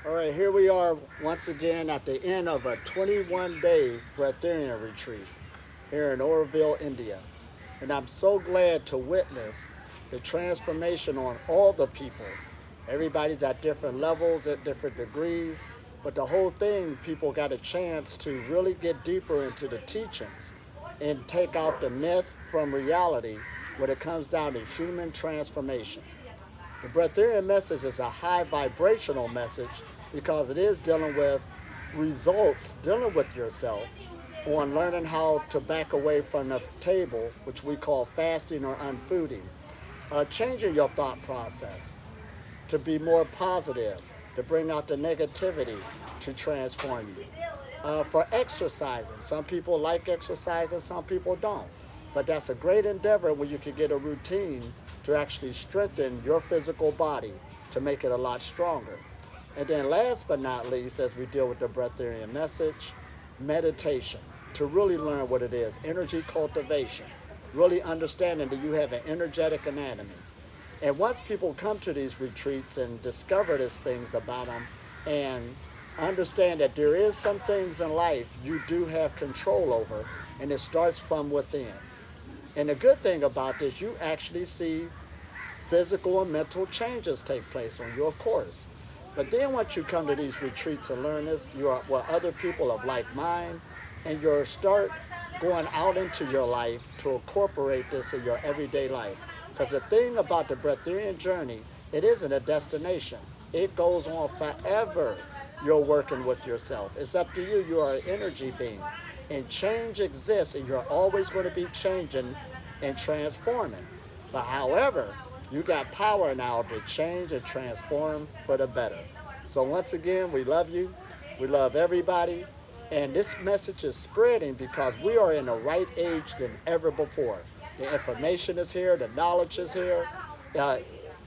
All right, here we are once again at the end of a 21-day Breatharian retreat here in Oroville, India. And I'm so glad to witness the transformation on all the people. Everybody's at different levels, at different degrees, but the whole thing, people got a chance to really get deeper into the teachings and take out the myth from reality when it comes down to human transformation. The Breatharian message is a high vibrational message because it is dealing with results, dealing with yourself on learning how to back away from the table, which we call fasting or unfooding, changing your thought process to be more positive, to bring out the negativity to transform you. For exercising, some people like exercising, some people don't. But that's a great endeavor where you can get a routine to actually strengthen your physical body to make it a lot stronger. And then last but not least, as we deal with the Breatharian message, meditation, to really learn what it is, energy cultivation, really understanding that you have an energetic anatomy. And once people come to these retreats and discover these things about them and understand that there is some things in life you do have control over, and it starts from within. And the good thing about this, you actually see physical and mental changes take place on you, of course. But then once you come to these retreats and learn this, you are with other people of like mind, and you start going out into your life to incorporate this in your everyday life. Because the thing about the Breatharian journey, it isn't a destination. It goes on forever. You're working with yourself. It's up to you. You are an energy being. And change exists, and you're always going to be changing and transforming. But however, you got power now to change and transform for the better. So once again, we love you. We love everybody. And this message is spreading because we are in the right age than ever before. The information is here. The knowledge is here.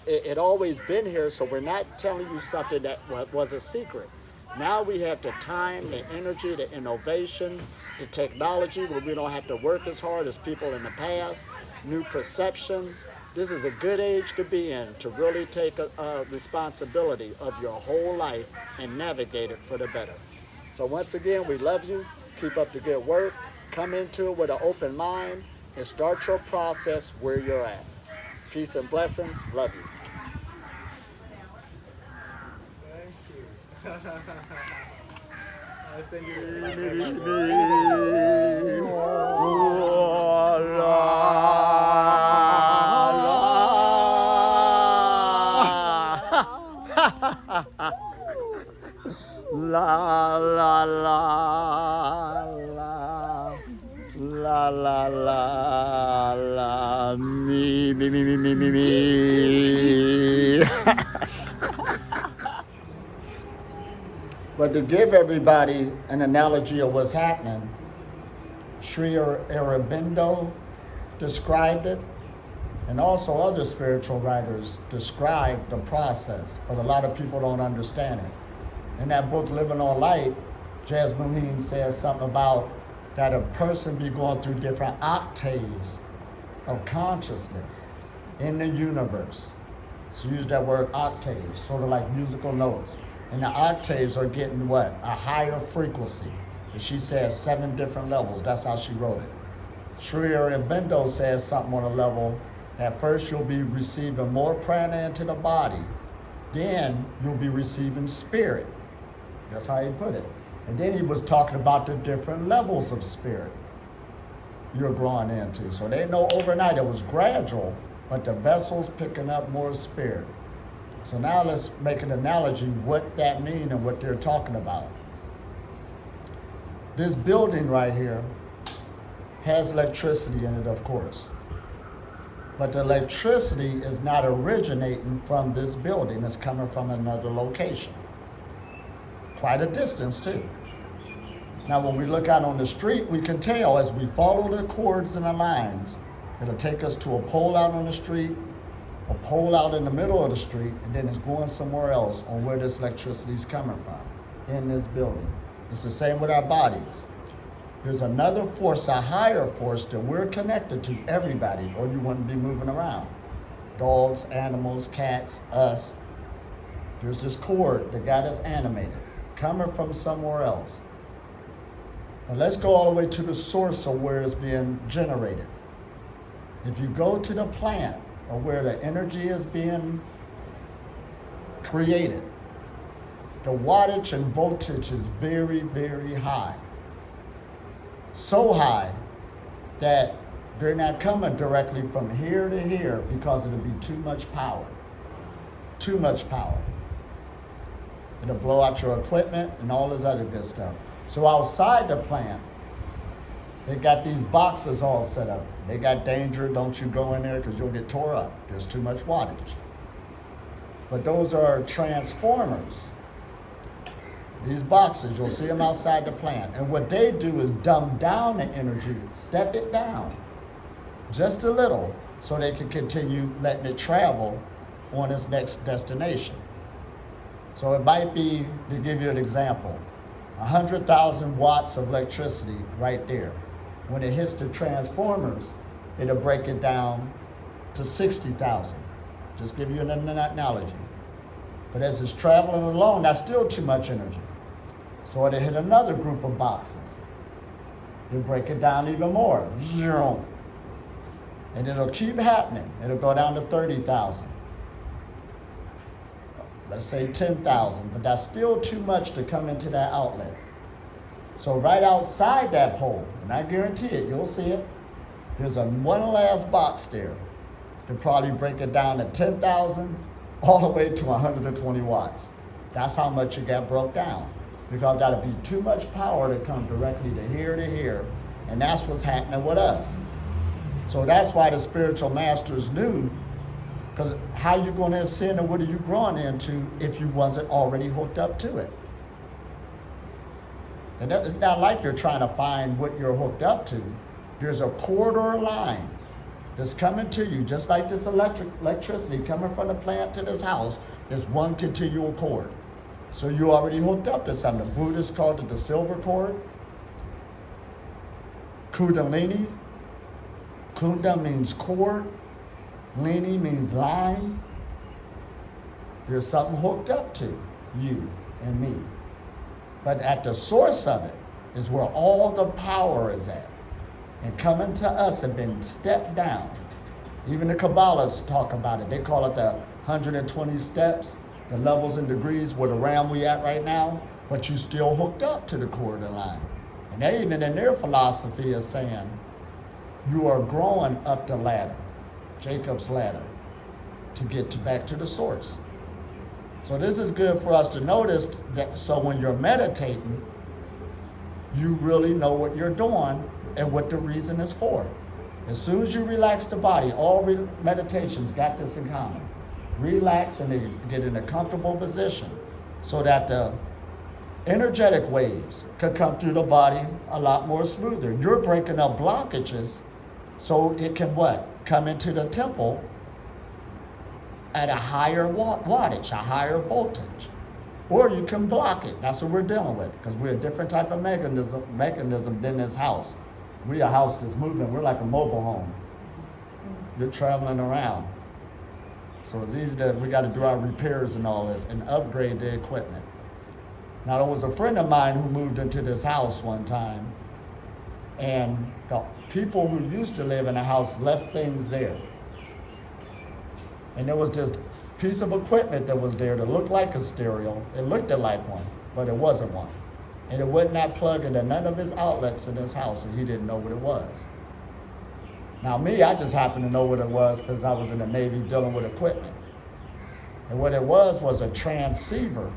It always been here, so we're not telling you something that was a secret. Now we have the time, the energy, the innovations, the technology where we don't have to work as hard as people in the past, new perceptions. This is a good age to be in to really take a responsibility of your whole life and navigate it for the better. So once again, we love you. Keep up the good work. Come into it with an open mind and start your process where you're at. Peace and blessings. Love you. I'll send La la la la la la la la me. But to give everybody an analogy of what's happening, Sri Aurobindo described it, and also other spiritual writers describe the process, but a lot of people don't understand it. In that book, Living on Light, Jasmine says something about that a person be going through different octaves of consciousness in the universe. So use that word octaves, sort of like musical notes. And the octaves are getting what? A higher frequency. And she says 7 different levels. That's how she wrote it. Sri Aurobindo says something on a level that first you'll be receiving more prana into the body, then you'll be receiving spirit. That's how he put it. And then he was talking about the different levels of spirit you're growing into. So they know overnight it was gradual, but the vessel's picking up more spirit. So now let's make an analogy what that means and what they're talking about. This building right here has electricity in it, of course. But the electricity is not originating from this building. It's coming from another location. Quite a distance, too. Now, when we look out on the street, we can tell as we follow the cords and the lines, it'll take us to a pole out on the street, a pole out in the middle of the street, and then it's going somewhere else on where this electricity is coming from in this building. It's the same with our bodies. There's another force, a higher force that we're connected to, everybody, or you wouldn't be moving around. Dogs, animals, cats, us. There's this cord that got us animated, coming from somewhere else. But let's go all the way to the source of where it's being generated. If you go to the plant or where the energy is being created, the wattage and voltage is very, very high. So high that they're not coming directly from here to here because it'll be too much power. Too much power. It'll blow out your equipment and all this other good stuff. So outside the plant, they got these boxes all set up. They got danger, don't you go in there because you'll get tore up. There's too much wattage. But those are transformers. These boxes, you'll see them outside the plant. And what they do is dumb down the energy, step it down just a little so they can continue letting it travel on its next destination. So it might be, to give you an example, 100,000 watts of electricity right there. When it hits the transformers, it'll break it down to 60,000. Just give you an analogy. But as it's traveling along, that's still too much energy. So it'll hit another group of boxes. It'll break it down even more. And it'll keep happening. It'll go down to 30,000. Let's say 10,000, but that's still too much to come into that outlet. So right outside that pole, and I guarantee it, you'll see it, there's one last box there to probably break it down to 10,000 all the way to 120 watts. That's how much it got broke down, because that'll be too much power to come directly to here, and that's what's happening with us. So that's why the spiritual masters knew, because how you going to ascend and what are you growing into if you wasn't already hooked up to it? And it's not like you're trying to find what you're hooked up to. There's a corridor line that's coming to you, just like this electricity coming from the plant to this house, is one continual cord. So you already hooked up to something. The Buddhists called it the silver cord. Kundalini. Kunda means cord. Lini means line. There's something hooked up to you and me. But at the source of it is where all the power is at. And coming to us have been stepped down. Even the Kabbalists talk about it. They call it the 120 steps, the levels and degrees where the realm we at right now, but you still hooked up to the cord and line. And they even in their philosophy is saying, you are growing up the ladder, Jacob's ladder, to get back to the source. So this is good for us to notice that, so when you're meditating, you really know what you're doing and what the reason is for. As soon as you relax the body, all meditations got this in common. Relax and then get in a comfortable position so that the energetic waves could come through the body a lot more smoother. You're breaking up blockages so it can what? Come into the temple at a higher wattage, a higher voltage. Or you can block it. That's what we're dealing with, because we're a different type of mechanism than this house. We're a house that's moving. We're like a mobile home. You're traveling around. So it's easy that we got to do our repairs and all this and upgrade the equipment. Now, there was a friend of mine who moved into this house one time, and the people who used to live in the house left things there. And there was this piece of equipment that was there that looked like a stereo. It looked like one, but it wasn't one. And it would not plug into none of his outlets in his house, and he didn't know what it was. Now me, I just happened to know what it was because I was in the Navy dealing with equipment. And what it was a transceiver.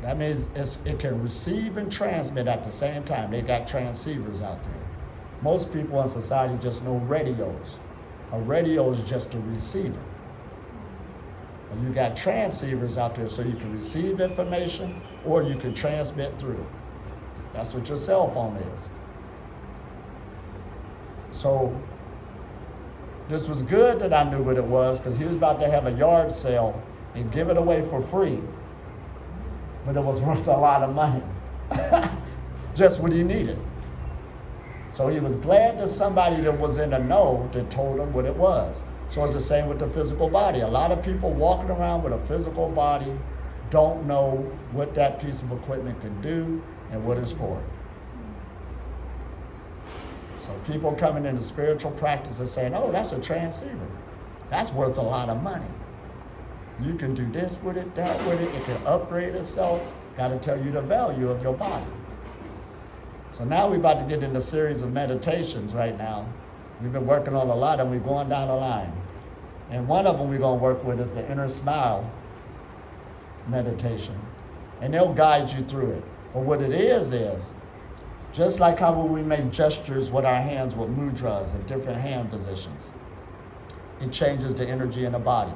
That means it can receive and transmit at the same time. They got transceivers out there. Most people in society just know radios. A radio is just a receiver. And you got transceivers out there so you can receive information or you can transmit through it. That's what your cell phone is. So this was good that I knew what it was, because he was about to have a yard sale and give it away for free. But it was worth a lot of money. Just what he needed. So he was glad that somebody that was in the know that told him what it was. So it's the same with the physical body. A lot of people walking around with a physical body don't know what that piece of equipment can do and what it's for. So people coming into spiritual practice and saying, oh, that's a transceiver. That's worth a lot of money. You can do this with it, that with it. It can upgrade itself. Got to tell you the value of your body. So now we're about to get into a series of meditations right now. We've been working on a lot and we're going down the line. And one of them we're going to work with is the inner smile meditation. And they'll guide you through it. But what it is just like how we make gestures with our hands with mudras and different hand positions, it changes the energy in the body.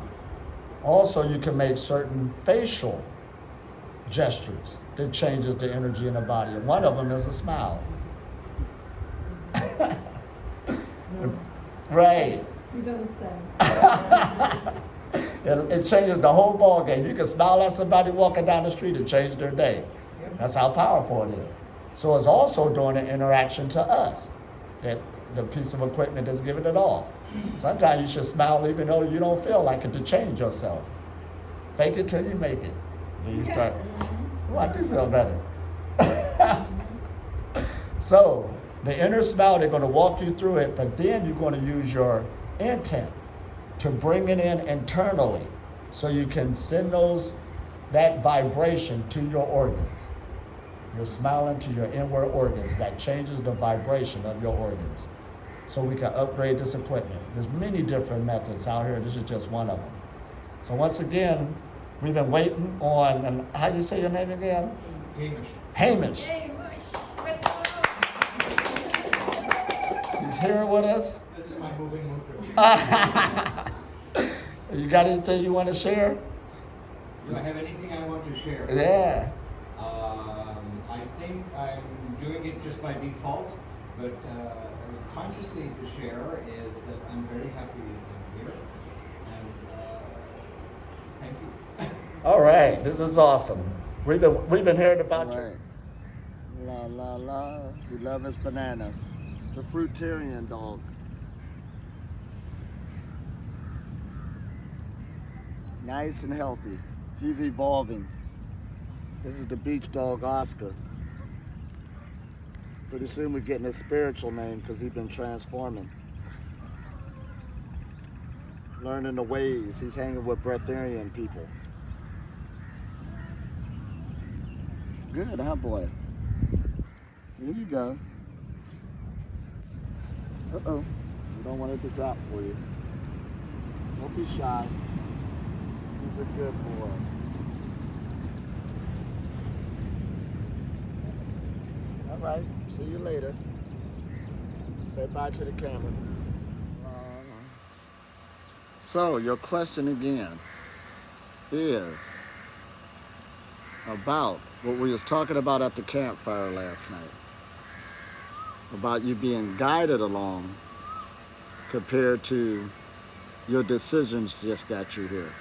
Also, you can make certain facial gestures that changes the energy in the body. And one of them is a smile. Right. You don't say. It changes the whole ball game. You can smile at somebody walking down the street and change their day. That's how powerful it is. So it's also doing an interaction to us, that the piece of equipment is giving it off. Sometimes you should smile even though you don't feel like it, to change yourself. Fake it till you make it. Then you start, oh, I do feel better. So the inner smile, they're going to walk you through it, but then you're going to use your intent to bring it in internally so you can send that vibration to your organs. You're smiling to your inward organs. That changes the vibration of your organs. So we can upgrade this equipment. There's many different methods out here. This is just one of them. So once again, we've been waiting on, and how do you say your name again? Hamish. He's here with us. This is my moving mudra. You got anything you want to share? Do I have anything I want to share? Yeah. I think I'm doing it just by default, but consciously to share is that I'm very happy I'm here, and thank you. All right, this is awesome. We've been hearing about you. La la la. We love his bananas. The fruitarian dog. Nice and healthy. He's evolving. This is the beach dog, Oscar. Pretty soon we're getting his spiritual name because he's been transforming. Learning the ways. He's hanging with Breatharian people. Good, huh, boy? Here you go. Uh-oh. You don't want it to drop for you. Don't be shy. He's a good boy. All right, see you later. Say bye to the camera. So your question again is about what we was talking about at the campfire last night. About you being guided along compared to your decisions just got you here.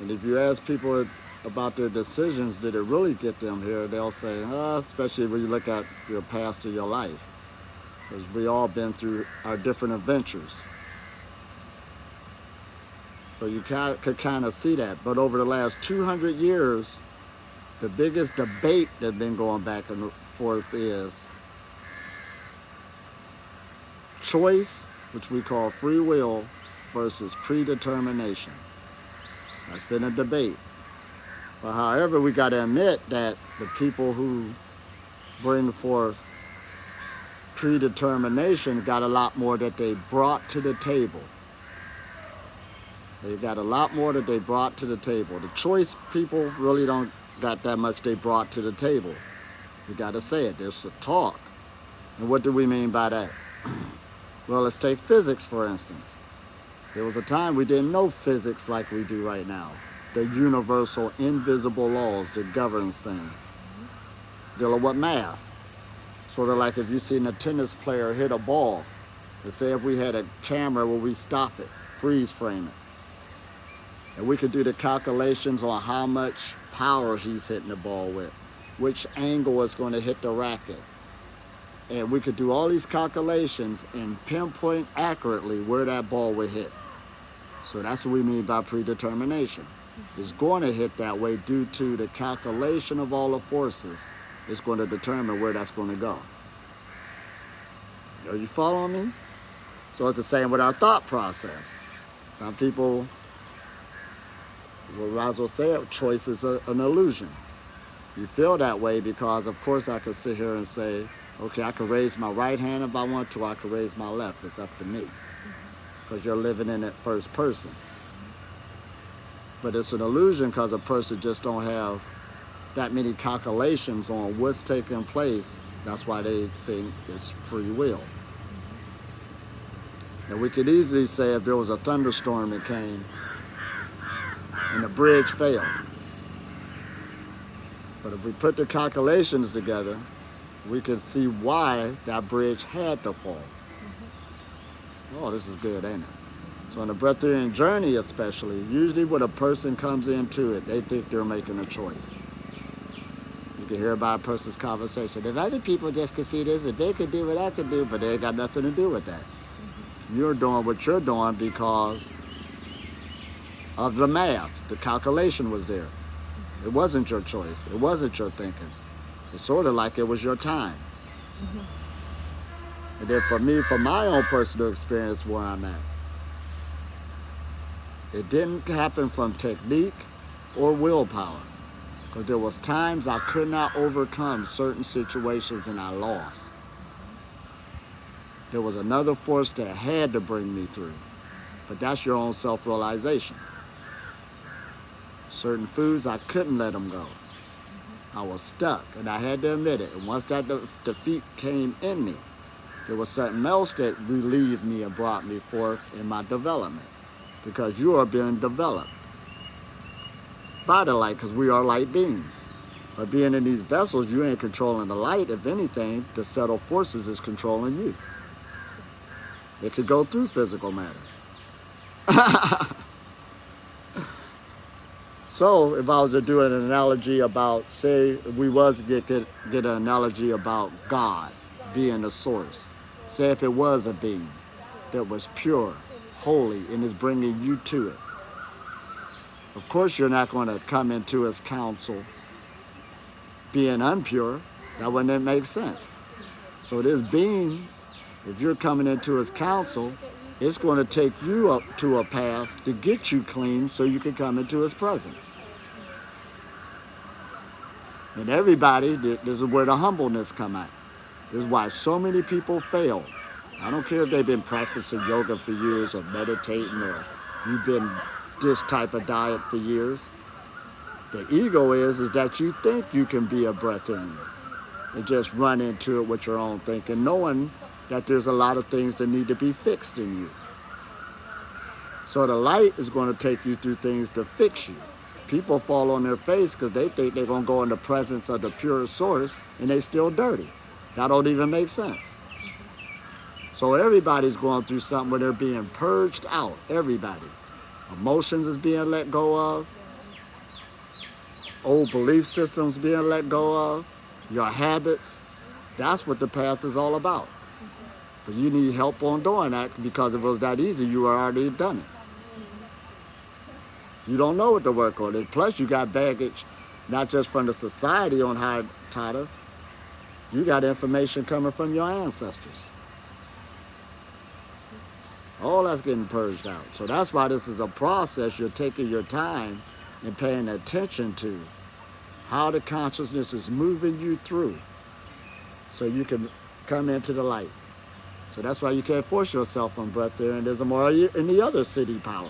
And if you ask people about their decisions, did it really get them here? They'll say, especially when you look at your past or your life. Because we all been through our different adventures. So you could kind of see that. But over the last 200 years, the biggest debate that's been going back and forth is choice, which we call free will, versus predetermination. That's been a debate. But however, we got to admit that the people who bring forth predetermination got a lot more that they brought to the table. They got a lot more that they brought to the table. The choice people really don't got that much they brought to the table. You got to say it. There's a talk. And what do we mean by that? Well, let's take physics, for instance. There was a time we didn't know physics like we do right now. The universal, invisible laws that governs things. Dealing with math. Sort of like if you seen a tennis player hit a ball, let's say if we had a camera where we stop it, freeze frame it, and we could do the calculations on how much power he's hitting the ball with, which angle is going to hit the racket. And we could do all these calculations and pinpoint accurately where that ball would hit. So that's what we mean by predetermination. It's going to hit that way due to the calculation of all the forces. It's going to determine where that's going to go. Are you following me? So it's the same with our thought process. Some people, well, Roswell said, choice is an illusion. You feel that way because, of course, I could sit here and say, okay, I could raise my right hand if I want to, or I could raise my left. It's up to me. Because you're living in it first person. But it's an illusion because a person just don't have that many calculations on what's taking place. That's why they think it's free will. And we could easily say if there was a thunderstorm that came and the bridge failed. But if we put the calculations together, we can see why that bridge had to fall. Oh, this is good, ain't it? So in the Breatharian journey especially, usually when a person comes into it, they think they're making a choice. You can hear about a person's conversation. If other people just could see this, if they could do what I could do, but they ain't got nothing to do with that. You're doing what you're doing because of the math. The calculation was there. It wasn't your choice. It wasn't your thinking. It's sort of like it was your time. And then for me, from my own personal experience where I'm at, it didn't happen from technique or willpower. Because there was times I could not overcome certain situations and I lost. There was another force that had to bring me through. But that's your own self-realization. Certain foods, I couldn't let them go. I was stuck, and I had to admit it. And once that defeat came in me, there was something else that relieved me and brought me forth in my development. Because you are being developed by the light, because we are light beings. But being in these vessels, you ain't controlling the light. If anything, the subtle forces is controlling you. It could go through physical matter. So if I was to do an analogy about, say, we was to get an analogy about God being the source. Say if it was a being that was pure, holy, and is bringing you to it. Of course, you're not going to come into his counsel being impure. That wouldn't make sense. So this being, if you're coming into his counsel, it's going to take you up to a path to get you clean so you can come into his presence. And everybody, this is where the humbleness come out. This is why so many people fail. I don't care if they've been practicing yoga for years or meditating or you've been this type of diet for years. The ego is that you think you can be a breatharian and just run into it with your own thinking, knowing that there's a lot of things that need to be fixed in you. So the light is going to take you through things to fix you. People fall on their face because they think they're going to go in the presence of the pure source and they still dirty. That don't even make sense. So everybody's going through something where they're being purged out. Everybody. Emotions is being let go of. Old belief systems being let go of. Your habits. That's what the path is all about. But you need help on doing that because if it was that easy, you already done it. You don't know what to work on. Plus, you got baggage, not just from the society on how it taught us. You got information coming from your ancestors. All that's getting purged out. So that's why this is a process. You're taking your time and paying attention to how the consciousness is moving you through so you can come into the light. So that's why you can't force yourself on breatharianism or any other city power.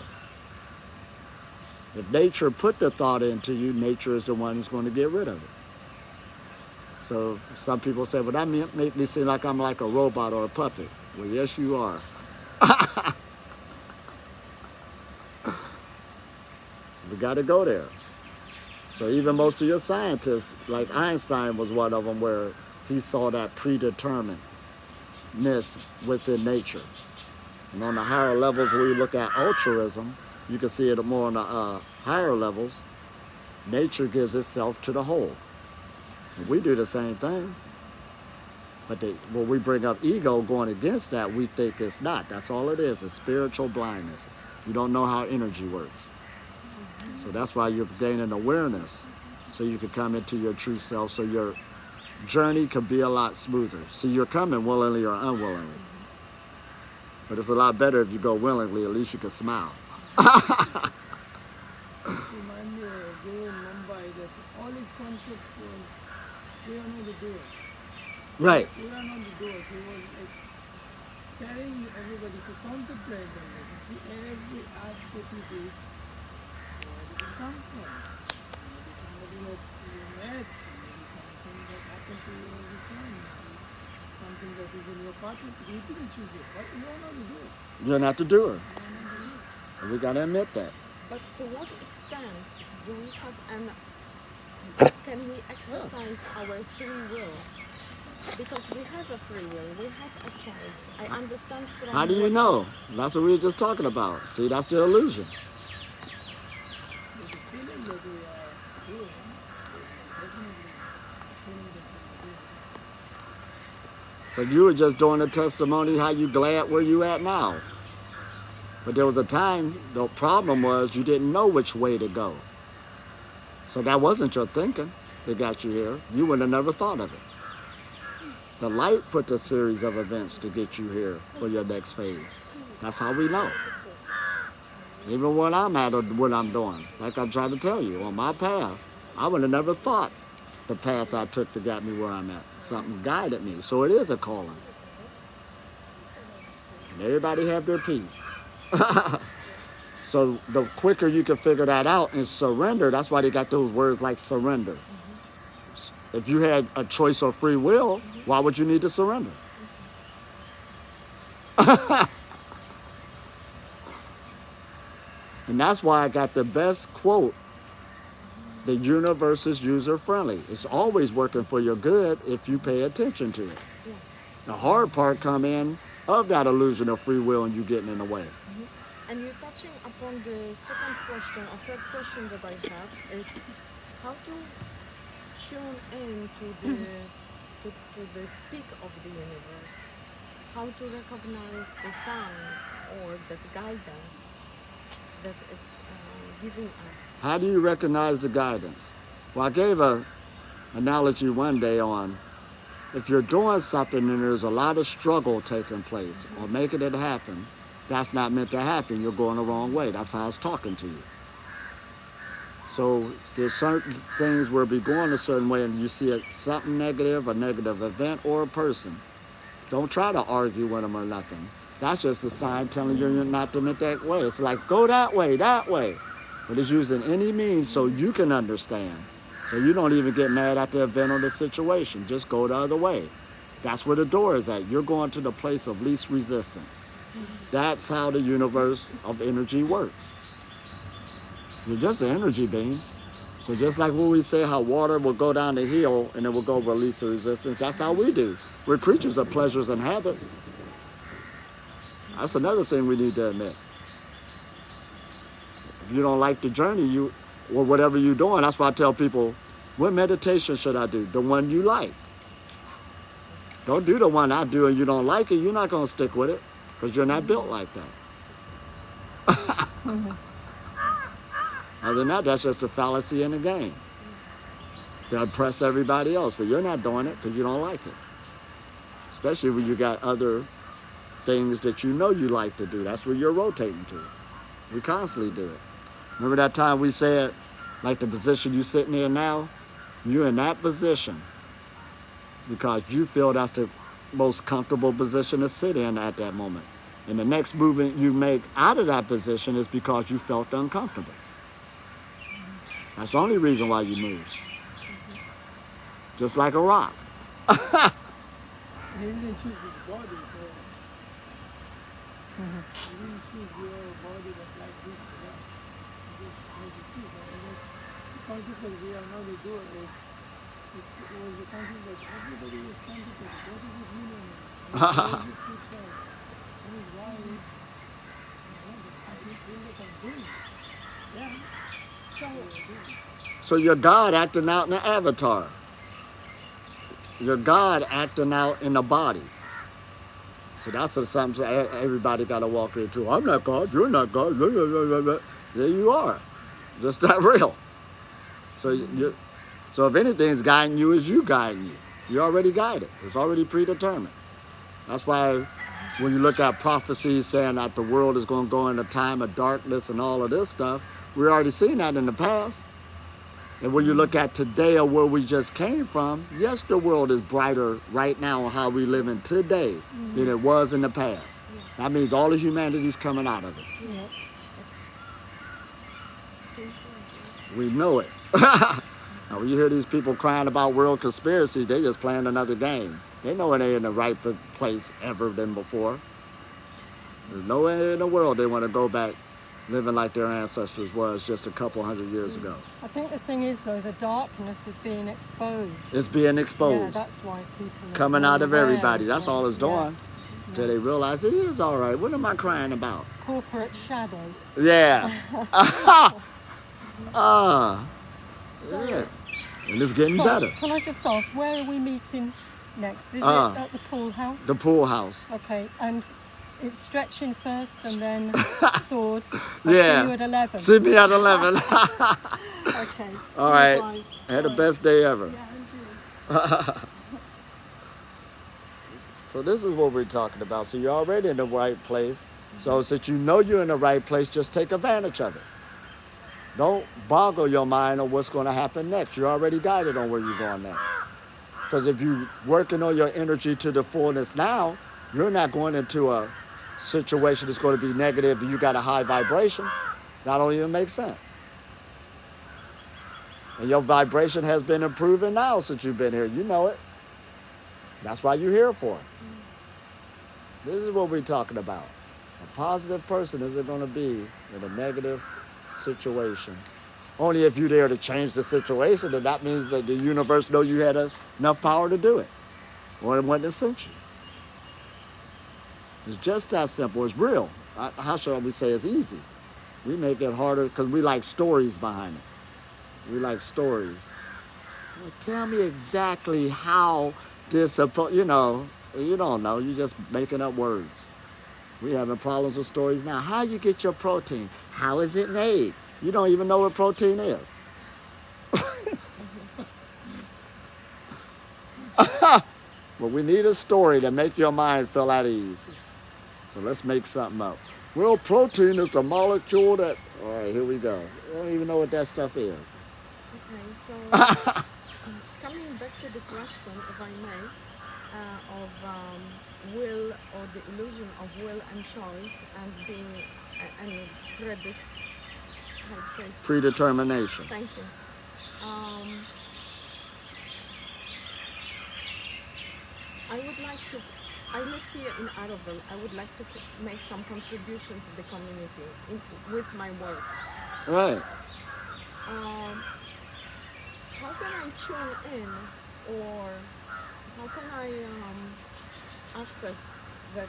If nature put the thought into you, nature is the one who's going to get rid of it. So some people say, well, that make me seem like I'm like a robot or a puppet. Well, yes, you are. So we got to go there. So even most of your scientists, like Einstein was one of them, where he saw that predeterminedness within nature. And on the higher levels where you look at altruism, you can see it more on the higher levels. Nature gives itself to the whole. And we do the same thing. But when we bring up ego going against that, we think it's not. That's all it is. It's spiritual blindness. You don't know how energy works. So that's why you're gaining awareness, so you can come into your true self, so your journey could be a lot smoother. See, you're coming willingly or unwillingly. But it's a lot better if you go willingly. At least you can smile. Remind me again in Mumbai that all his concept was, we are not the doers. Right. We are not the doers. He was like telling everybody to contemplate on this. And see every act that you do, where did it come from? Maybe somebody that you met, maybe something that happened to you all the time, maybe something that is in your pocket. You didn't choose it, but you are not the doer. You're not the doer. You are not the doer. And we got to admit that. But to what extent do we have can we exercise our free will? Because we have a free will, we have a choice. I understand from How do you know? That's what we were just talking about. See, that's the illusion. There's a feeling that we are doing, definitely a feeling that we are doing. But you were just doing a testimony how you glad where you at now. But there was a time, the problem was you didn't know which way to go. So that wasn't your thinking that got you here. You would have never thought of it. The light put the series of events to get you here for your next phase. That's how we know. Even when I'm at or what I'm doing, like I'm trying to tell you, on my path, I would have never thought the path I took to get me where I'm at. Something guided me. So it is a calling. And everybody have their piece. So the quicker you can figure that out and surrender, that's why they got those words like surrender. If you had a choice or free will, why would you need to surrender? And that's why I got the best quote. The universe is user-friendly. It's always working for your good if you pay attention to it. Yeah. The hard part come in of that illusion of free will and you getting in the way. And you're touching upon the second question, or third question that I have. It's how to tune in to the speak of the universe. How to recognize the signs or the guidance that it's giving us. How do you recognize the guidance? Well, I gave a analogy one day on if you're doing something and there's a lot of struggle taking place or making it happen, that's not meant to happen. You're going the wrong way. That's how it's talking to you. So there's certain things where be going a certain way and you see something negative, a negative event or a person. Don't try to argue with them or nothing. That's just a sign telling you you're not to meant that way. It's like, go that way, that way. But it's using any means so you can understand. So you don't even get mad at the event or the situation. Just go the other way. That's where the door is at. You're going to the place of least resistance. That's how the universe of energy works. You're just an energy being. So just like when we say how water will go down the hill and it will go release the resistance, that's how we do. We're creatures of pleasures and habits. That's another thing we need to admit. If you don't like the journey, or whatever you're doing, that's why I tell people, what meditation should I do? The one you like. Don't do the one I do and you don't like it. You're not going to stick with it because you're not built like that. Other than that, that's just a fallacy in the game. To impress everybody else, but you're not doing it because you don't like it. Especially when you got other things that you know you like to do. That's where you're rotating to. We constantly do it. Remember that time we said, like the position you're sitting in now? You're in that position because you feel that's the most comfortable position to sit in at that moment. And the next movement you make out of that position is because you felt uncomfortable. That's the only reason why you move. Just like a rock. And you didn't choose this body, so you didn't choose your body that like this to that. Just as it is. The concept that we are not the doer is, it was the concept that everybody was contemplating. What does it mean? What is the future? What is why? I just feel that I'm doing it. Yeah. So So you're God acting out in an avatar. your God acting out in the body. So that's something everybody got to walk into. I'm not God. You're not God. There you are. Just that real. So so if anything's guiding you, is you guiding you. You're already guided. It's already predetermined. That's why when you look at prophecies saying that the world is going to go in a time of darkness and all of this stuff, we're already seeing that in the past. And when you look at today or where we just came from, yes, the world is brighter right now on how we live in today than it was in the past. That means all of humanity is coming out of it. Yeah. Seems like We know it. Now, when you hear these people crying about world conspiracies, they just playing another game. They know it ain't in the right place ever than before. There's no way in the world they want to go back living like their ancestors was just a couple hundred years ago. I think the thing is, though, the darkness is being exposed. It's being Yeah, exposed. that's why people are Coming out of aware everybody. as That's well. all it's doing. Till they realize it is all right. What am I crying about? Corporate shadow. Yeah. Yeah. And it's getting So, better. can I just ask, where are we meeting next? Is it Ah. at the pool house? The pool house. Okay, and it's stretching first and then sword. I'll Yeah. See you at 11. See me at 11. Okay. All See you right. guys. Had the Bye. best day ever. Yeah, and you. So this is what we're talking about. So you're already in the right place. So since you know you're in the right place, just take advantage of it. Don't boggle your mind on what's going to happen next. You're already guided on where you're going next. Because if you're working on your energy to the fullness now, you're not going into a situation that's going to be negative and you got a high vibration. That don't even make sense. And your vibration has been improving now since you've been here. You know it. That's why you're here for it. This is what we're talking about. A positive person isn't going to be in a negative situation. Only if you're there to change the situation, then that means that the universe know you had enough power to do it. Or it wouldn't have sent you. It's just that simple. It's real. How shall we say it's easy? We make it harder because we like stories behind it. We like stories. Well, tell me exactly how this, you know, you don't know. You're just making up words. We having problems with stories now. How you get your protein? How is it made? You don't even know what protein is. But we need a story to make your mind feel at ease. So let's make something up. Well, protein is the molecule that... All right, here we go. I don't even know what that stuff is. Okay, so coming back to the question, if I may, of will or the illusion of will and choice and being and how to say, Predetermination. thank you. I would like to. I live here in Arrowville. I would like to make some contribution to the community with my work. Right. How can I tune in, or how can I access that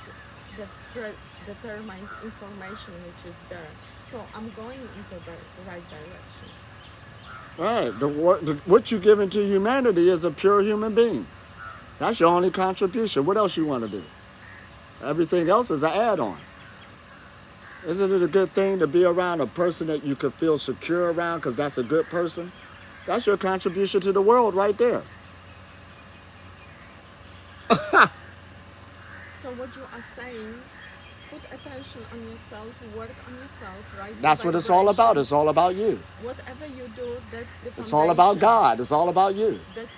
predetermined information which is there? So I'm going into the right direction. Right. What you give into humanity is a pure human being. That's your only contribution. What else you want to do? Everything else is an add-on. Isn't it a good thing to be around a person that you could feel secure around because that's a good person? That's your contribution to the world right there. So what you are saying, put attention on yourself, work on yourself, right? That's what it's all about. It's all about you. Whatever you do, that's the foundation. It's all about God. It's all about you. That's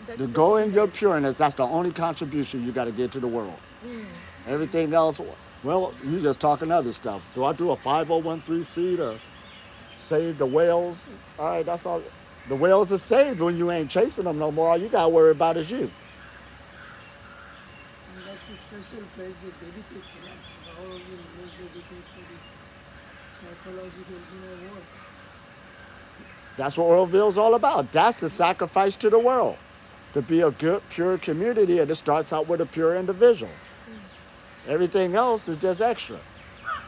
To the go in your foundation. pureness, that's the only contribution you got to give to the world. Everything else, well, you just talking other stuff. Do I do a 501c to save the whales? All right, that's all. The whales are saved when you ain't chasing them no more. All you got to worry about is you. And that's a special place they dedicate for that. All of you will dedicate for this psychological inner work. That's what Orville's all about. That's the sacrifice to the world. To be a good, pure community, and it starts out with a pure individual. Everything else is just extra.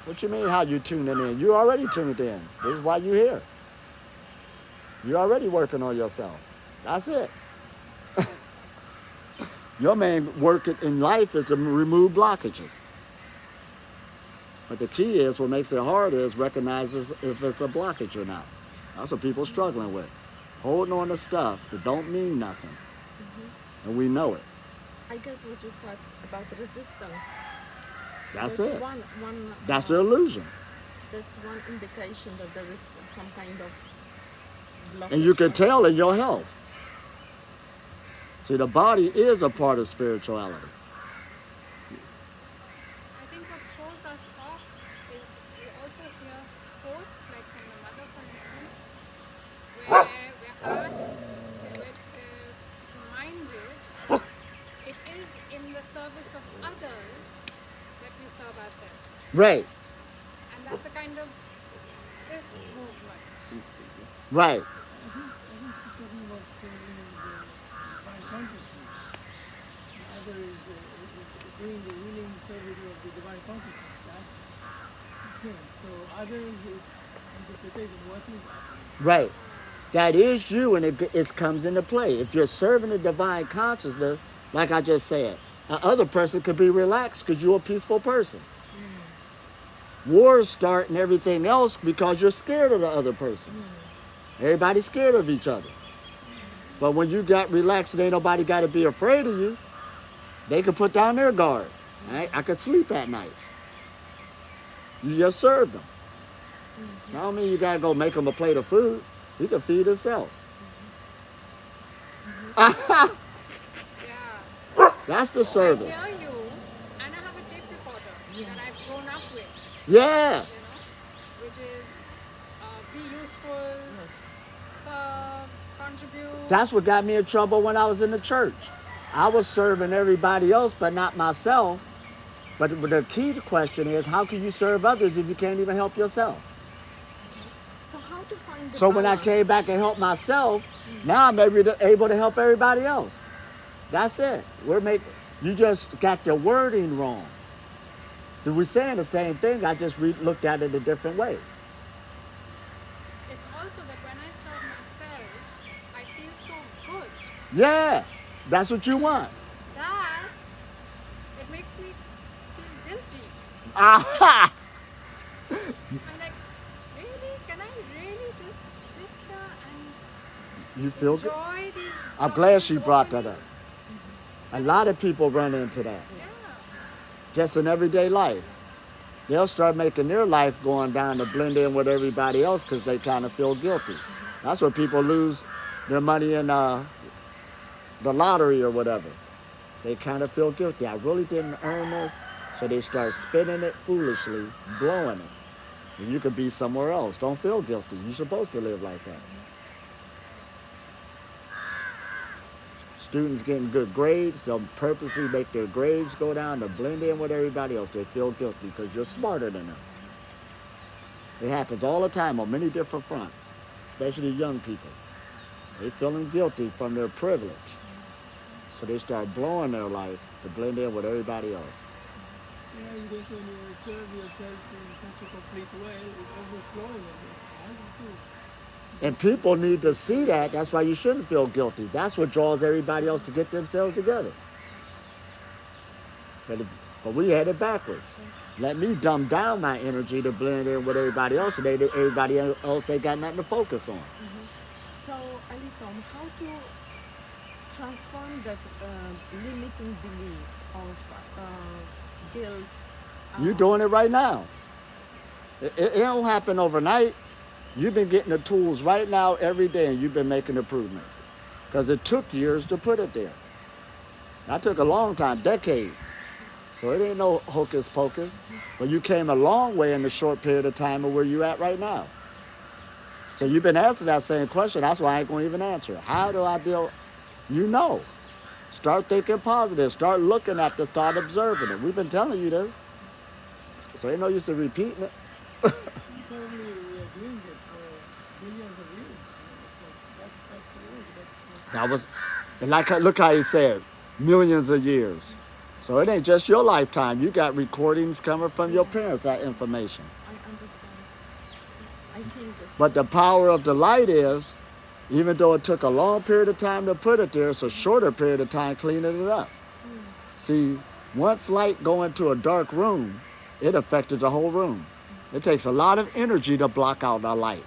What you mean how you tuning in? You already tuned in. This is why you're here. You're already working on yourself. That's it. Your main work in life is to remove blockages. But the key is, what makes it hard is recognizes if it's a blockage or not. That's what people are struggling with. Holding on to stuff that don't mean nothing. And we know it. I guess what you said about resistance. That's it. One, That's the illusion. that's one indication that there is some kind of blockage. And you can or- tell in your health. See, the body is a part of spirituality. I think what throws us off is we also hear quotes, like from the mother, for instance, where we're asked, we're reminded, it is in the service of others that we serve ourselves. Right, And that's a kind of this movement. right. I think she's talking about serving the divine consciousness. The other is doing the willing service of the divine consciousness. That's different. So others, it's interpretation. What is others? Right. That is you, and it comes into play. If you're serving the divine consciousness, like I just said, the other person could be relaxed because you're a peaceful person. Wars start and everything else because you're scared of the other person. Everybody's scared of each other. But when you got relaxed and ain't nobody got to be afraid of you, they can put down their guard. I could sleep at night. You just served them. I don't mean you got to go make them a plate of food. He can feed himself. Yeah. That's the I service. hear you, and I have a tape recorder that I've grown up with, Yeah. which is be useful, serve, contribute. That's what got me in trouble when I was in the church. I was serving everybody else, but not myself. But the key question is, how can you serve others if you can't even help yourself? So how to find the So when I balance? came back and helped myself, now I'm able to help everybody else. That's it. You just got the wording wrong. So we're saying the same thing. I just looked at it a different way. It's also that when I serve myself, I feel so good Yeah, that's what you want. that it makes me feel guilty. Aha! I'm like, really? Can I really just sit here and You feel good? enjoy these? I'm glad she joys brought that openly? up. A lot of people run into that. Yeah. Just in everyday life. They'll start making their life going down to blend in with everybody else because they kind of feel guilty. That's where people lose their money in the lottery or whatever. They kind of feel guilty. I really didn't earn this. So they start spending it foolishly, blowing it. And you could be somewhere else. Don't feel guilty. You're supposed to live like that. Students getting good grades, they'll purposely make their grades go down to blend in with everybody else. They feel guilty because you're smarter than them. It happens all the time on many different fronts, especially young people. They feeling guilty from their privilege. So they start blowing their life to blend in with everybody else. You know, because when you serve yourself in such a complete way, it's overflowing of it. That's true. And people need to see that. That's why you shouldn't feel guilty. That's what draws everybody else to get themselves together. But we had it backwards. Let me dumb down my energy to blend in with everybody else, and everybody else ain't got nothing to focus on. So, Alitom, how to transform that limiting belief of guilt? You're doing it right now. It don't happen overnight. You've been getting the tools right now every day, and you've been making improvements. Because it took years to put it there. That took a long time, decades. So it ain't no hocus pocus. But you came a long way in the short period of time of where you at right now. So you've been asking that same question. That's why I ain't going to even answer it. How do I deal? You know. Start thinking positive. Start looking at the thought, observing it. We've been telling you this. So ain't no use in repeating it. Probably we are doing it for millions of years. That's the word. That was, and look how he said, millions of years. So it ain't just your lifetime. You got recordings coming from your parents, that information. I understand. I feel this. But the power of the light is, even though it took a long period of time to put it there, it's a shorter period of time cleaning it up. See, once light go into a dark room, it affected the whole room. It takes a lot of energy to block out the light.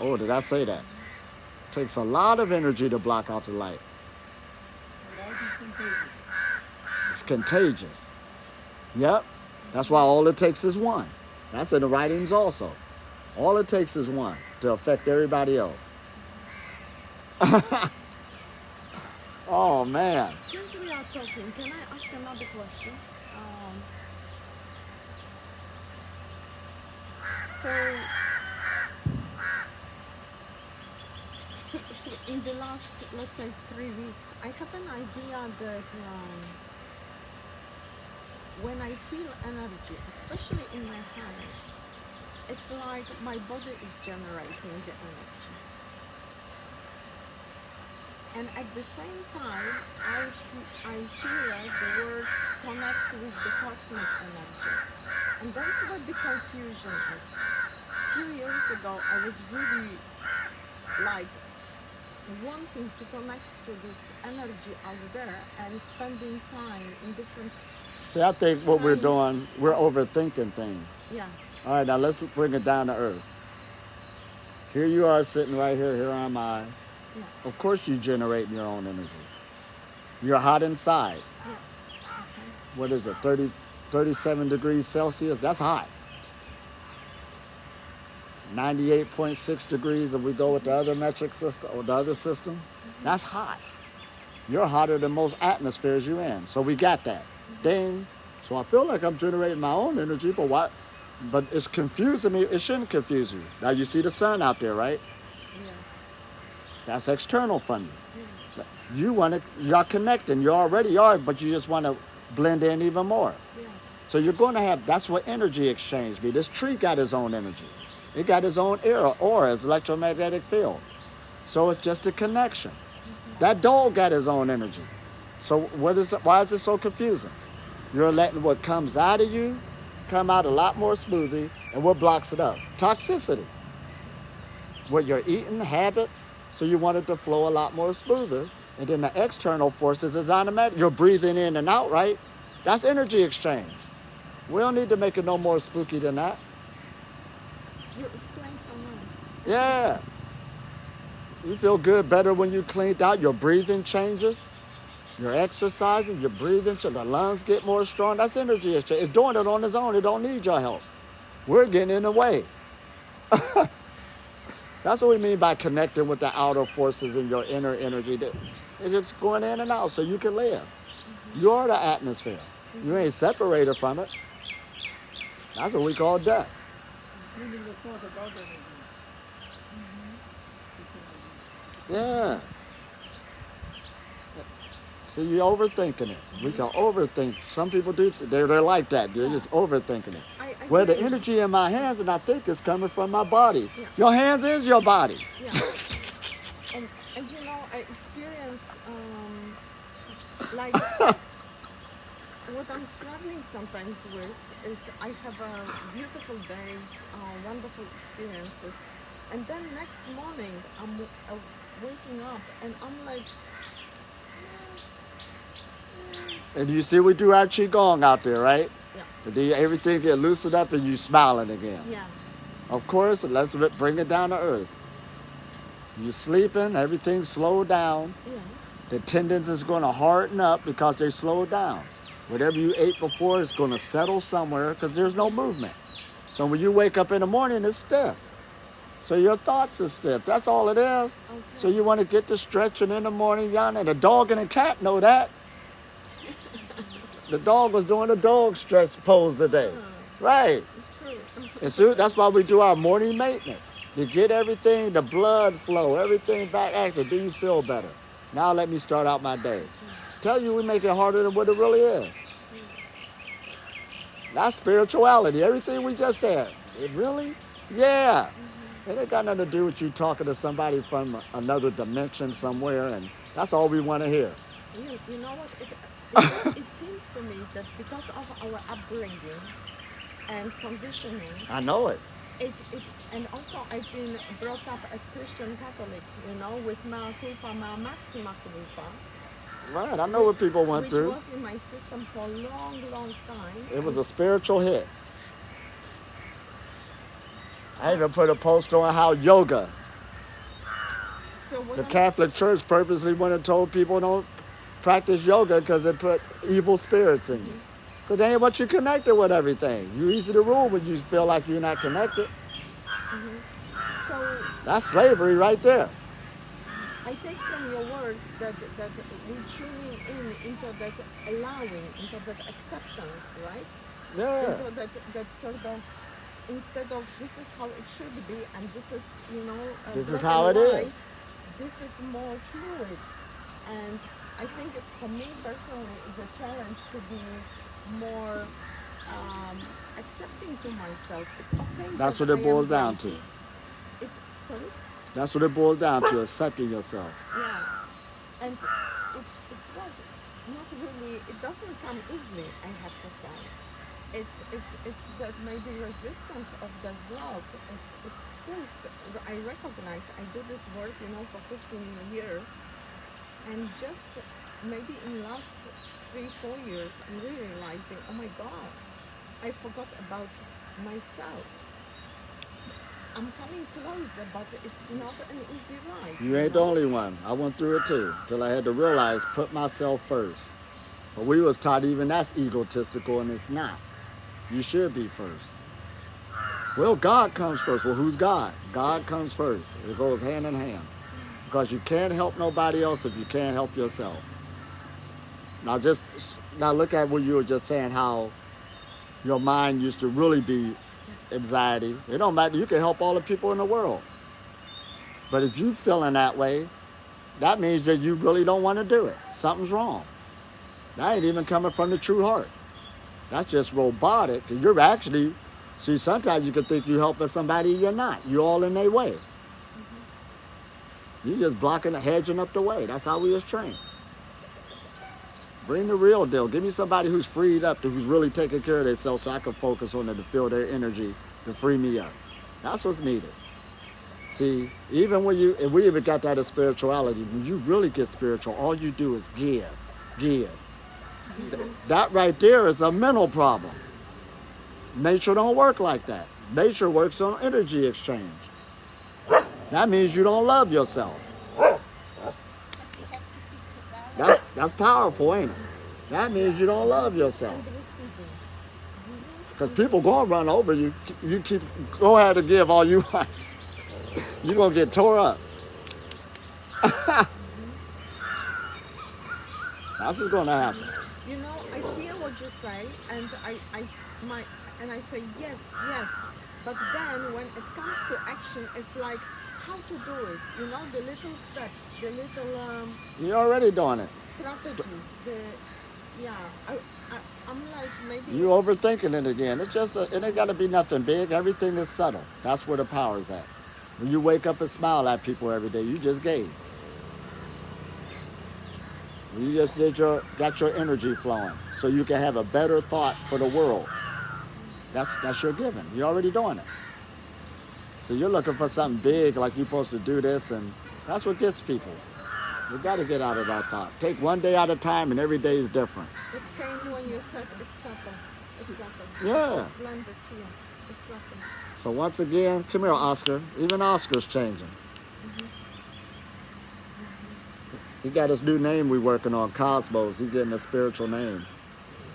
Oh, did I say that? It takes a lot of energy to block out the light. So light is contagious. It's contagious. Yep. That's why all it takes is one. That's in the writings also. All it takes is one to affect everybody else. Oh, man. Since we are talking, can I ask another question? So, in the last, let's say, 3 weeks, I have an idea that when I feel energy, especially in my hands, it's like my body is generating the energy. And at the same time, I hear the words connect with the cosmic energy. And that's what the confusion is. A few years ago, I was really like wanting to connect to this energy out there and spending time in different, See, I think what we're doing, we're overthinking things. yeah, All right, now let's bring it down to earth. Here you are sitting right here, here am I. yeah, Of course you generate your own energy. You're hot inside. yeah. What is it, 37 degrees Celsius? That's hot. 98.6 degrees if we go with the other metric system or the other system. That's hot. You're hotter than most atmospheres you're in. So we got that. Ding. So I feel like I'm generating my own energy, but why? But it's confusing me. It shouldn't confuse you. Now you see the sun out there, right? Yeah. That's external from you. You're connecting. You already are, but you just want to blend in even more. Yes. So you're going to have, that's what energy exchange be. This tree got its own energy. It got its own aura, its electromagnetic field. So it's just a connection. That dog got his own energy. So why is it so confusing? You're letting what comes out of you come out a lot more smoothly, and what blocks it up? Toxicity. What you're eating, habits, so you want it to flow a lot more smoother. And then the external forces is automatic. You're breathing in and out, right? That's energy exchange. We don't need to make it no more spooky than that. You explain so much. Yeah. You feel good better when you cleaned out. Your breathing changes. You're exercising, you're breathing, the lungs get more strong. That's energy exchange. It's doing it on its own. It don't need your help. We're getting in the way. That's what we mean by connecting with the outer forces in your inner energy. It's just going in and out so you can live. You're the atmosphere. You ain't separated from it. That's what we call death. Meaning the thought about energy. It's energy. Yeah. See, you're overthinking it. We can overthink. Some people do. They're like that. They're just overthinking it. I Well, the agree. energy in my hands, and I think it's coming from my body. Yeah. Your hands is your body. Yeah. and you know, I experience like what I'm struggling sometimes with is I have beautiful days, wonderful experiences, and then next morning I'm waking up and I'm like, And you see, we do our qigong out there, right? yeah, And then everything get loosened up, and you smiling again. yeah, Of course, let's bring it down to earth. You're sleeping, everything slowed down. yeah, The tendons is going to harden up because they slowed down. Whatever you ate before is going to settle somewhere because there's no movement. So when you wake up in the morning, it's stiff. So your thoughts are stiff. That's all it is. okay. So you want to get to stretching in the morning, Yana. The dog and the cat know that. The dog was doing a dog stretch pose today. Right. It's true. And so that's why we do our morning maintenance. You get everything, the blood flow, everything back active. Do you feel better? Now let me start out my day. Tell you we make it harder than what it really is. That's spirituality. Everything we just said. It really? Yeah. It ain't got nothing to do with you talking to somebody from another dimension somewhere, and that's all we want to hear. You know what? It seems to me that because of our upbringing and conditioning, I know it. and also I've been brought up as Christian Catholic, you know, with mea culpa, mea maxima culpa. Right, I know what people went which through. was in my system for a long, long time. It was a spiritual hit. I even put a post on how yoga, So when the I was- Catholic Church purposely went and told people don't practice yoga because it put evil spirits in you. Because they ain't what you connected with everything. You easy to rule when you feel like you're not connected. So That's slavery right there. I take from your words that we tuning in into that allowing, into that acceptance, right? Yeah. Into that sort of, instead of this is how it should be and this is, This is black how and it white, is. this is more fluid. And I think for me personally it's a challenge to be more accepting to myself. It's okay. That's that what it I boils am down guilty. to. It's sorry? That's what it boils down to, accepting yourself. Yeah, and it's not really. It doesn't come easily. I have to say, it's that maybe resistance of that block. It's still. I recognize I do this work, for 15 years, and just maybe in last 3-4 years, I'm really realizing, oh my God, I forgot about myself. I'm coming closer, but it's not an easy ride. You ain't the only one. I went through it too, till I had to realize, put myself first. But we was taught even that's egotistical, and it's not. You should be first. Well, God comes first. Well, who's God? God comes first. It goes hand in hand. Because you can't help nobody else if you can't help yourself. Now look at what you were just saying, how your mind used to really be anxiety. It don't matter. You can help all the people in the world. But if you feeling that way, that means that you really don't want to do it. Something's wrong. That ain't even coming from the true heart. That's just robotic. You're actually, see, sometimes you can think you're helping somebody, you're not. You're all in their way. You're just blocking, hedging up the way. That's how we was trained. Bring the real deal. Give me somebody who's freed up, who's really taking care of themselves so I can focus on it to feel their energy to free me up. That's what's needed. See, even if we even got that in spirituality, when you really get spiritual, all you do is give. That right there is a mental problem. Nature don't work like that. Nature works on energy exchange. That means you don't love yourself. That's powerful, ain't it? That means you don't love yourself. Because people gonna run over you. You go ahead and give all you want. You're gonna get tore up. That's what's gonna happen. I hear what you say, and I say yes, but then when it comes to action, it's like how to do it. The little steps, the little You're already doing it. strategies. I'm like maybe. You overthinking it again. It's just, it ain't gotta be nothing big. Everything is subtle. That's where the power's at. When you wake up and smile at people every day, you just gave. You just got your energy flowing, so you can have a better thought for the world. That's your giving. You're already doing it. So you're looking for something big, like you're supposed to do this, and that's what gets people. We got to get out of that thought. Take one day at a time, and every day is different. It came when you said it's subtle. It's subtle. Yeah. It's blended here. It's subtle. So once again, come here, Oscar. Even Oscar's changing. He got his new name we working on, Cosmos. He's getting a spiritual name.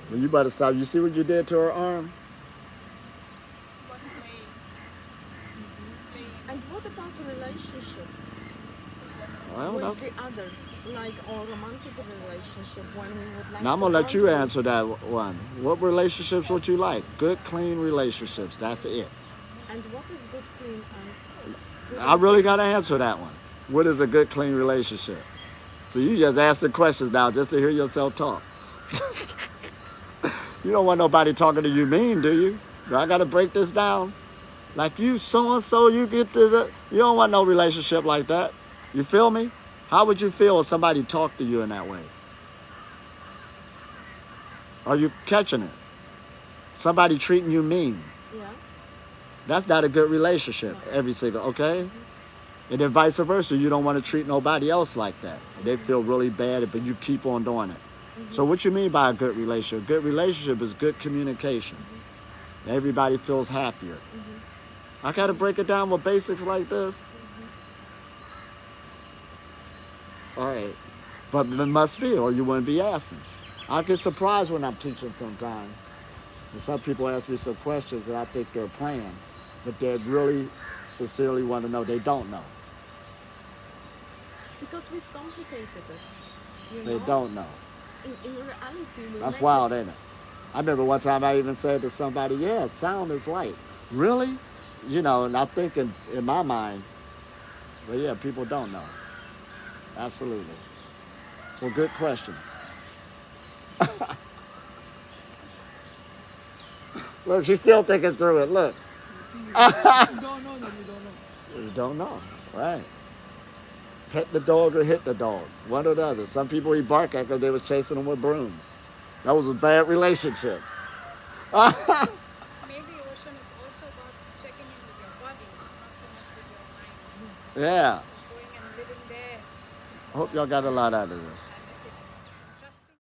Well, you better stop. You see what you did to her arm? wasn't playing. And what about the relationship Well, with that's... the others, like or romantic relationship when we would like? Now I'm to gonna let you boundaries? answer that one. What relationships would you like? Good, clean relationships. That's it. And what is good, clean, and good I really gotta answer that one. What is a good, clean relationship? So you just ask the questions now just to hear yourself talk. You don't want nobody talking to you mean, do you? Do I gotta break this down? Like you so-and-so, you get this. You don't want no relationship like that. You feel me? How would you feel if somebody talked to you in that way? Are you catching it? Somebody treating you mean. Yeah. That's not a good relationship, every single, okay? And then vice versa, you don't want to treat nobody else like that. They feel really bad, but you keep on doing it. So what you mean by a good relationship? Good relationship is good communication. Everybody feels happier. I got to break it down with basics like this. All right. But it must be, or you wouldn't be asking. I get surprised when I'm teaching sometimes. And some people ask me some questions that I think they're playing, but they really sincerely want to know. They don't know. Because we've complicated it. You They know? don't know. In reality, we That's make wild, it. ain't it? I remember one time I even said to somebody, yeah, sound is light. Really? You know, and I'm thinking in my mind, but yeah, people don't know. Absolutely. So good questions. Look, she's still thinking through it. Look. You don't know that you don't know. You don't know, right? Pet the dog or hit the dog, one or the other. Some people he bark at because they were chasing them with brooms. That was a bad relationships. Maybe Ocean, it's also about checking in with your body, not so much with your mind. Yeah. Just going and living there. I hope y'all got a lot out of this. And if it's interesting.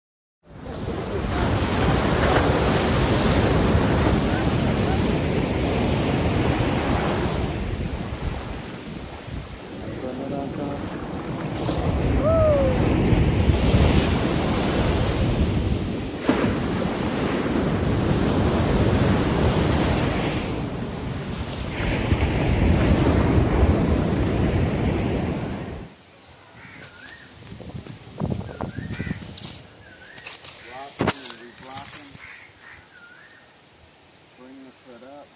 Blocking and re-blocking. Bring the foot up.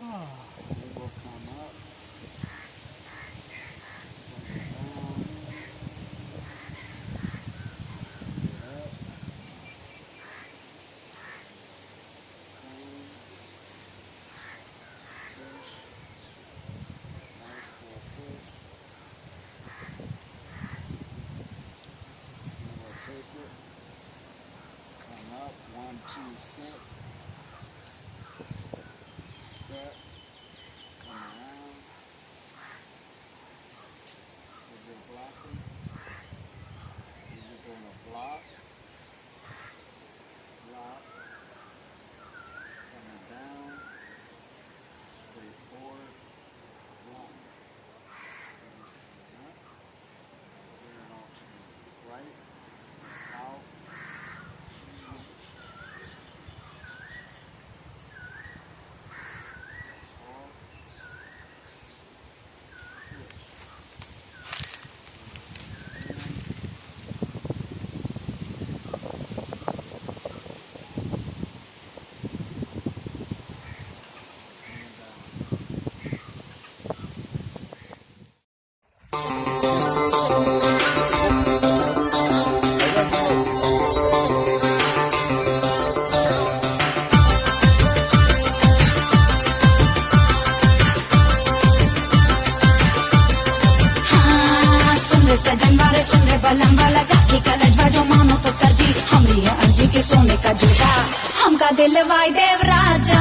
It will come up. Bring it down. Get up. Clean. Push. Nice full push. And we'll take it. Come up. 1, 2, sit. Step. Come around. If you're blocking, you're going to block. Block. Coming down. Straight forward. Block. Up. Veering off to the right. Out. Off. सजन वाले सुन रहे बलम वाला गाठी का लजवा जो मानो तो तरजी हमरी है अर्जी के सोने का जूता हमका दिल वाई देव राजा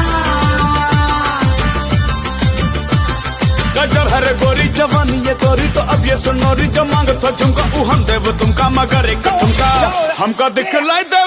गजब हरे गोरी जवानी ये तोरी तो अब ये सुनोरी जो मांग तो झुमका हम देव तुमका मगर एक ठुमका हमका दिखलाई दे